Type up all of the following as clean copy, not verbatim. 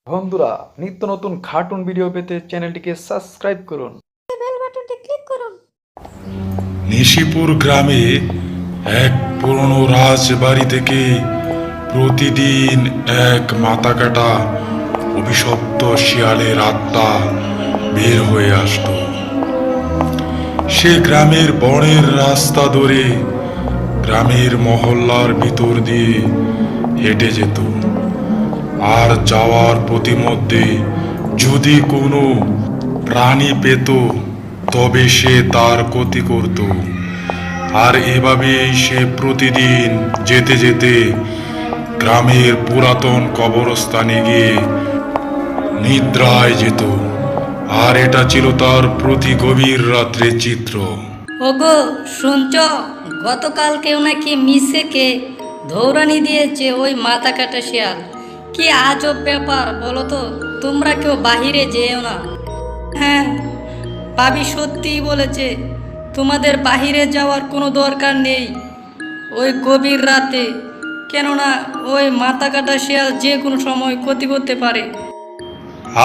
বন্ধুরা, নিত্য নতুন কার্টুন ভিডিও পেতে চ্যানেলটিকে সাবস্ক্রাইব করুন। বেল বাটনটি ক্লিক করুন। নিশিপুর গ্রামে এক পুরনো রাজবাড়ি থেকে প্রতিদিন এক মাথাকাটা অভিশপ্ত শিয়ালের আত্মা বের হয়ে আসতো। সে গ্রামের বনের রাস্তা ধরে গ্রামের মহল্লার ভিতর দিয়ে হেঁটে যেত, আর যাওয়ার পথিমধ্যে যদি কোনো প্রাণী পেত তবে সে তার ক্ষতি করত। আর এভাবেই সে প্রতিদিন যেতে যেতে গ্রামের পুরাতন কবরস্থানে গিয়ে নিদ্রায় যেত। আর এটা ছিল তার প্রতি গভীর রাত্রে চিত্র। ওগো শুনছ, গতকাল কেউ নাকি মিসেকে ধৌরানি দিয়েছে ওই মাথা কাটা শিয়াল। কি আজব ব্যাপার বলো তো, তোমরা কেউ বাহিরে যেও না। হ্যাঁ, ভাবি সত্যিই বলেছে, তোমাদের বাহিরে যাওয়ার কোনো দরকার নেই ওই গভীর রাতে, কেননা ওই মাথা কাটা শিয়াল যে কোনো সময় ক্ষতি করতে পারে।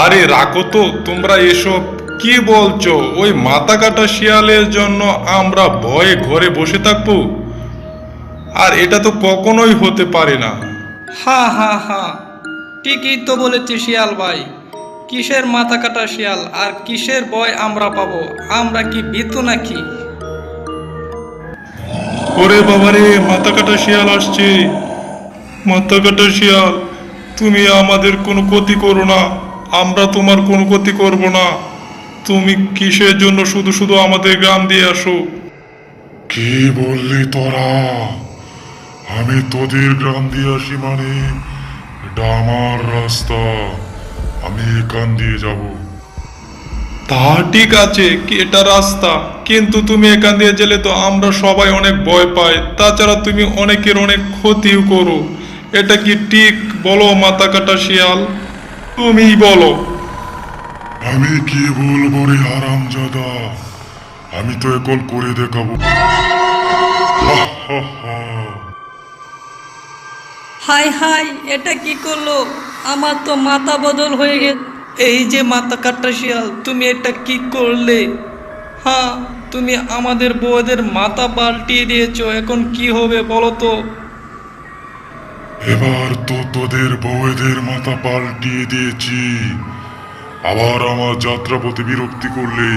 আরে রাখো তো তোমরা এসব, কি বলছো? ওই মাথা কাটা শিয়ালের জন্য আমরা ভয়ে ঘরে বসে থাকবো? আর এটা তো কখনোই হতে পারে না। হা হা হা, ঠিকই তো বলেছে শিয়াল ভাই। কিসের মাথা কাটা শিয়াল আর কিসের ভয় আমরা পাবো? আমরা কি ভীতু নাকি? ওরে বাবারে, মাথা কাটা শিয়াল আসছে। মাথা কাটা শিয়াল, তুমি আমাদের কোনো ক্ষতি করো না, আমরা তোমার কোনো ক্ষতি করব না। তুমি কিসের জন্য শুধু শুধু আমাদের গ্রাম দিয়ে আসো? কি বললি তোরা? আমি তোদের গ্রাম দিয়ে আসি মানে? এটা আমার রাস্তা, আমি এখান দিয়ে যাব। তা ঠিক আছে, কি এটা রাস্তা, কিন্তু তুমি এখান দিয়ে গেলে তো আমরা সবাই অনেক ভয় পাই। তাছাড়া তুমি অনেকের অনেক ক্ষতিও করো। এটা কি ঠিক বলো মাথা কাটা শিয়াল? তুমিই বলো। আমি কি বলবো রে হারামজাদা, আমি তো এখন করে দেখাবো। হা, হা, হা। হাই হাই, এটা কি করলো? আমার তো মাথা বদল হয়ে গেছে। এই যে মাথা কাটা শিয়াল, তুমি এটা কি করলে? হ্যাঁ, তুমি আমাদের বউদের মাথা পাল্টিয়ে দিয়েছো। এখন কি হবে বলো তো? এবার তো তোদের বউয়েদের মাথা পাল্টিয়ে দিয়েছি। আবার আমার যাত্রাপথে বিরক্তি করলে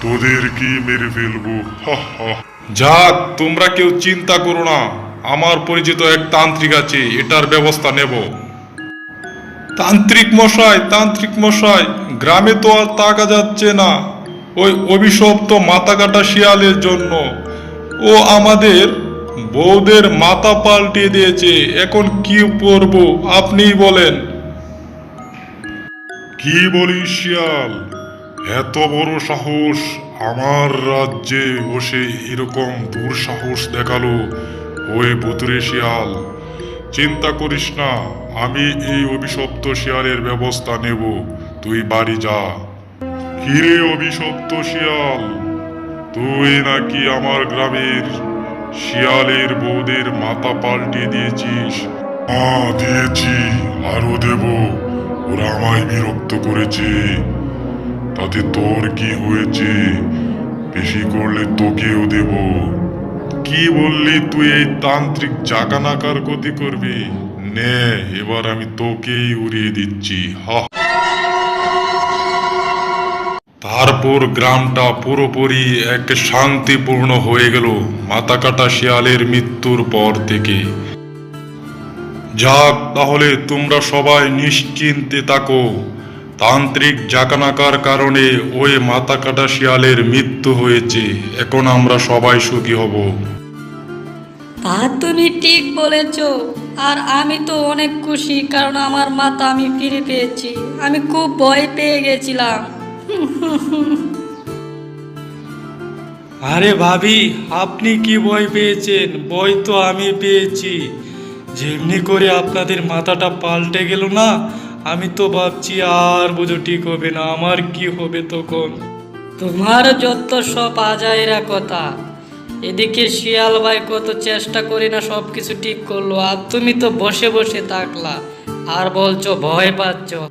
তোদের কি মেরে ফেলবো। হা হা। যাক, তোমরা কেউ চিন্তা করো না, আমার পরিচিত এক তান্ত্রিক আছে, এটার ব্যবস্থা নেব। তান্ত্রিক মশাই, তান্ত্রিক মশাই, গ্রামে তো আর থাকা যাচ্ছে না ওই অভিশপ্ত মাথা কাটা শিয়ালের জন্য। ও আমাদের বউদের মাথা পাল্টে দিয়েছে, এখন কি করব আপনিই বলেন। কি বলিস শিয়াল? এত বড় সাহস আমার রাজ্যে বসে এরকম দুঃসাহস দেখালো ওই ভুতুরে শিয়াল। চিন্তা করিস না, আমি এই অভিশপ্ত শিয়ালের ব্যবস্থা নেব। তুই বাড়ি যা। কিরে অভিশপ্ত শিয়াল, তুই নাকি আমার গ্রামের শিয়ালের বউদের মাথা পাল্টে দিয়েছিস? হ্যাঁ দিয়েছি, আরো দেব। ওরা আমায় বিরক্ত করেছে। তাতে তোর কি হয়েছে? বেশি করলে তোকেও দেব। কি বললি তুই এই তান্ত্রিক জাকানাকার ক্ষতি করবি? নে, এবার আমি তোকেই উড়িয়ে দিচ্ছি। হা। তারপর গ্রামটা পুরোপুরি এক শান্তিপূর্ণ হয়ে গেল মাথা কাটা শিয়ালের মৃত্যুর পর থেকে। যাক, তাহলে তোমরা সবাই নিশ্চিন্তে থাকো। তান্ত্রিক জাকানাকার কারণে ওই মাথা কাটা শিয়ালের মৃত্যু হয়েছে, এখন আমরা সবাই সুখী হব। তা তুমি ঠিক বলেছ। আর আমি তো অনেক খুশি, কারণ আমার মাথা আমি ফিরে পেয়েছি। আমি খুব ভয় পেয়ে গেছিলাম। আরে ভাবি, আপনি কি ভয় পেয়েছেন? ভয় তো আমি পেয়েছি। যেমনি করে আপনাদের মাথাটা পাল্টে গেল না, আমি তো ভাবছি আর বুঝো ঠিক হবে না, আমার কি হবে তখন। তোমার যত সব আজাইরা কথা। এদিকে শিয়াল ভাই কত চেষ্টা করে না সব কিছু ঠিক করলো, আর তুমি তো বসে বসে থাকলা। আর বলছো ভয় পাচ্ছ।